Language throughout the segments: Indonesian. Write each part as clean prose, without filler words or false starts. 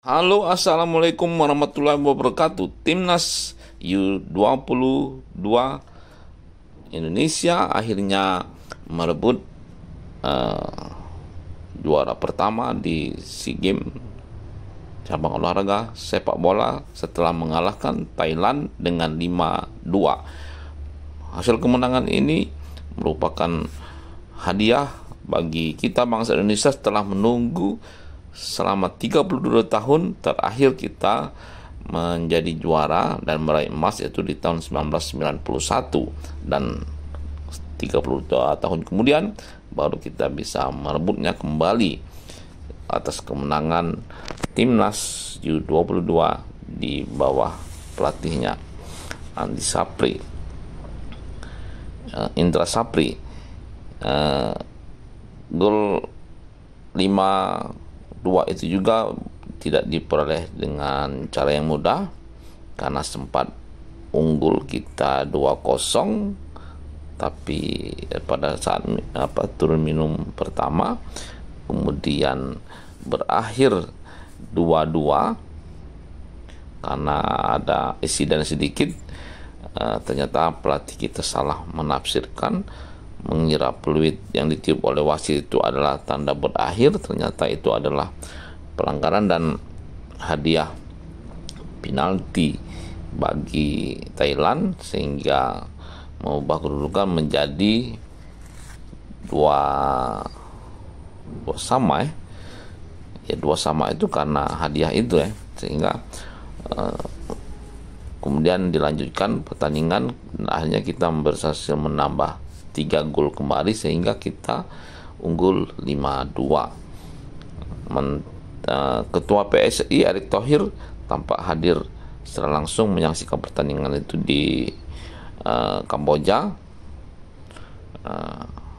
Halo, assalamualaikum warahmatullahi wabarakatuh. Timnas U22 Indonesia akhirnya merebut juara pertama di SEA Games cabang olahraga sepak bola setelah mengalahkan Thailand dengan 5-2. Hasil kemenangan ini merupakan hadiah bagi kita bangsa Indonesia setelah menunggu selama 32 tahun. Terakhir kita menjadi juara dan meraih emas yaitu di tahun 1991, dan 32 tahun kemudian baru kita bisa merebutnya kembali atas kemenangan timnas U22 di bawah pelatihnya Indra Sapri. Gol 5-2 itu juga tidak diperoleh dengan cara yang mudah karena sempat unggul kita 2-0, tapi pada saat turun minum pertama kemudian berakhir 2-2 karena ada insiden sedikit. Ternyata pelatih kita salah menafsirkan, mengira peluit yang ditiup oleh wasit itu adalah tanda berakhir. Ternyata itu adalah pelanggaran dan hadiah penalti bagi Thailand, sehingga mengubah kedudukan menjadi dua sama dua sama itu karena hadiah itu sehingga kemudian dilanjutkan pertandingan dan akhirnya kita berhasil menambah 3 gol kembali sehingga kita unggul 5-2. Ketua PSSI Erick Thohir tampak hadir secara langsung menyaksikan pertandingan itu di Kamboja.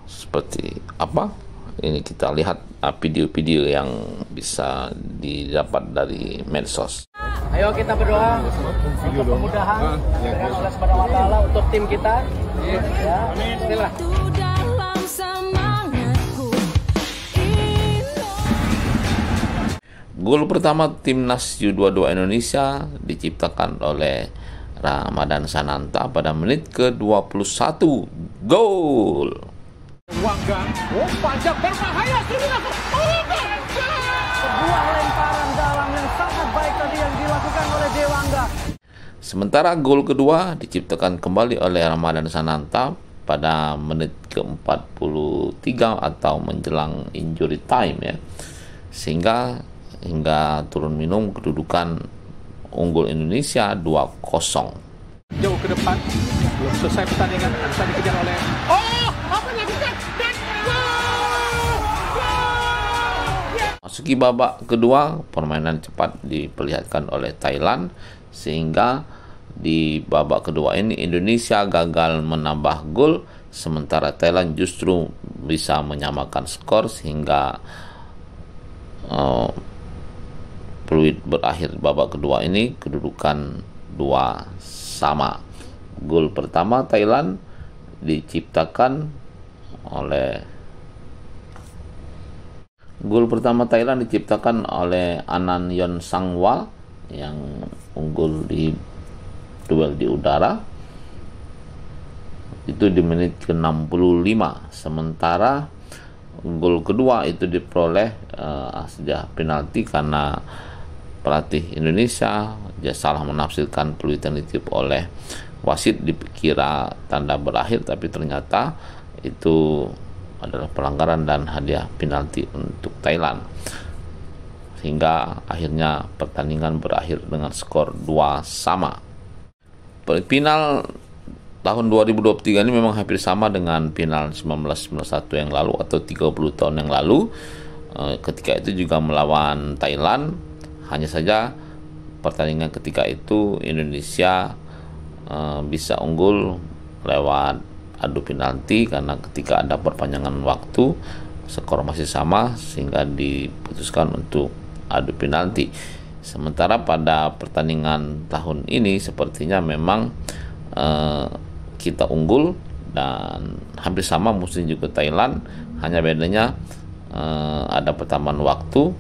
Seperti apa? Ini kita lihat video-video yang bisa didapat dari medsos. Ayo kita berdoa untuk kemudahan dengan Allah Subhanahu wa taala untuk tim kita. Ya, bismillah. Gol pertama timnas U22 Indonesia diciptakan oleh Ramadan Sananta pada menit ke-21. Gol. Wangga, panjang berbahaya, Sebuah lemparan dalam yang sangat baik tadi yang dilakukan oleh Dewangga. Sementara gol kedua diciptakan kembali oleh Ramadan Sananta pada menit ke-43 atau menjelang injury time sehingga hingga turun minum kedudukan unggul Indonesia 2-0. Jauh ke depan, belum selesai pertandingan, bisa dikejar oleh apa yang dilakukan? Masuki babak kedua, permainan cepat diperlihatkan oleh Thailand sehingga di babak kedua ini Indonesia gagal menambah gol, sementara Thailand justru bisa menyamakan skor sehingga peluit berakhir babak kedua ini kedudukan 2-2. Gol pertama Thailand diciptakan oleh Anan Yon Sangwa yang unggul di duel di udara itu di menit ke-65. Sementara gol kedua itu diperoleh sejak penalti karena pelatih Indonesia salah menafsirkan peluit yang ditiup oleh wasit, dikira tanda berakhir tapi ternyata itu adalah pelanggaran dan hadiah penalti untuk Thailand, sehingga akhirnya pertandingan berakhir dengan skor 2-2. Final tahun 2023 ini memang hampir sama dengan final 1991 yang lalu atau 30 tahun yang lalu. Ketika itu juga melawan Thailand, hanya saja pertandingan ketika itu Indonesia bisa unggul lewat adu penalti karena ketika ada perpanjangan waktu skor masih sama sehingga diputuskan untuk adu penalti. Sementara pada pertandingan tahun ini sepertinya memang kita unggul dan hampir sama musuhnya juga Thailand, hanya bedanya ada pertambahan waktu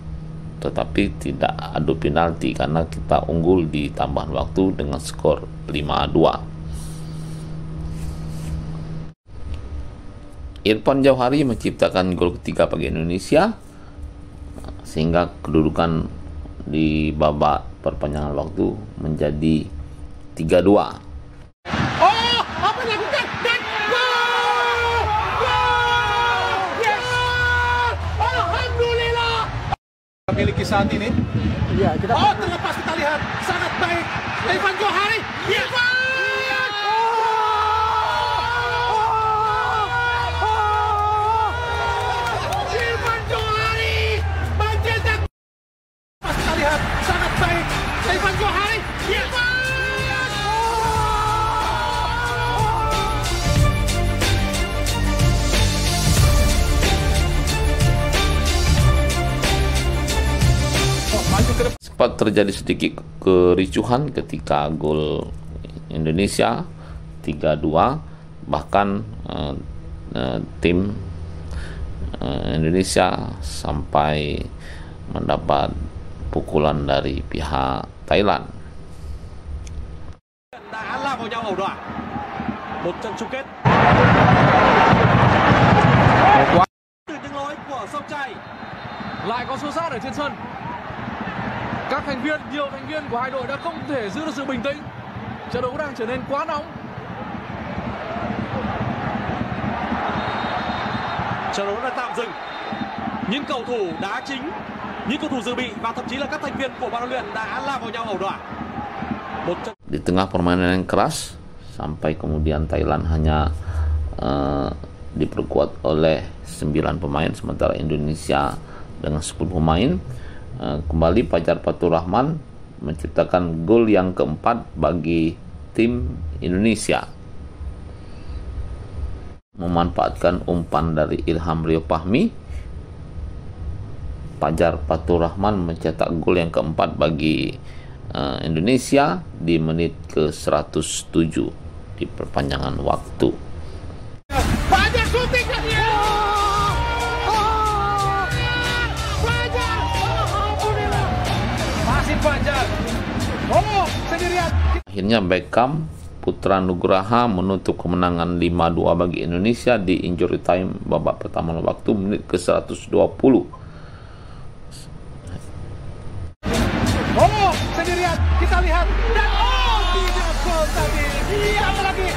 tetapi tidak adu penalti karena kita unggul di tambahan waktu dengan skor 5-2. Irfan Jauhari menciptakan gol ketiga bagi Indonesia sehingga kedudukan di babak perpanjangan waktu menjadi 3-2. Oh, apa yang dilakukan? Dan gol! Gol! Yes! Alhamdulillah! Miliki saat ini. Iya, kita Oh, terlepas kita lihat sangat baik. Irfan Jauhari. Irfan! Irfan Jauhari mencetak. Pas kita lihat sangat baik. Irfan Jauhari. Irfan! Sempat terjadi sedikit kericuhan ketika gol Indonesia 3-2, bahkan tim Indonesia sampai mendapat pukulan dari pihak Thailand. Đã lao vào nhau ẩu đả. Một trận chung kết. Từ tiếng nói của Sông Trai. Lại có xô xát ở trên sân. Các thành viên, nhiều thành viên của hai đội đã không thể giữ được sự bình tĩnh. Trận đấu đang trở nên quá nóng. Trận đấu đã tạm dừng. Những cầu thủ đá chính, những cầu thủ dự bị và thậm chí là các thành viên của ban huấn luyện đã lao vào nhau ẩu đả. Di tengah permainan yang keras, sampai kemudian Thailand hanya diperkuat oleh 9 pemain, sementara Indonesia dengan 10 pemain. Kembali Fajar Fatur Rahman menciptakan gol yang keempat bagi tim Indonesia. Memanfaatkan umpan dari Ilham Rio Fahmi, Fajar Fatur Rahman mencetak gol yang keempat bagi Indonesia di menit ke-107 di perpanjangan waktu. Fajar syuting kan dia. Fajar. Alhamdulillah. Masih Fajar. Oh, sendirian. Akhirnya Beckham Putra Nugraha menutup kemenangan 5-2 bagi Indonesia di injury time babak pertama waktu menit ke-120. Oh, sendirian. Kita lihat. Dan oh, tidak gol tadi. Iya, lagi.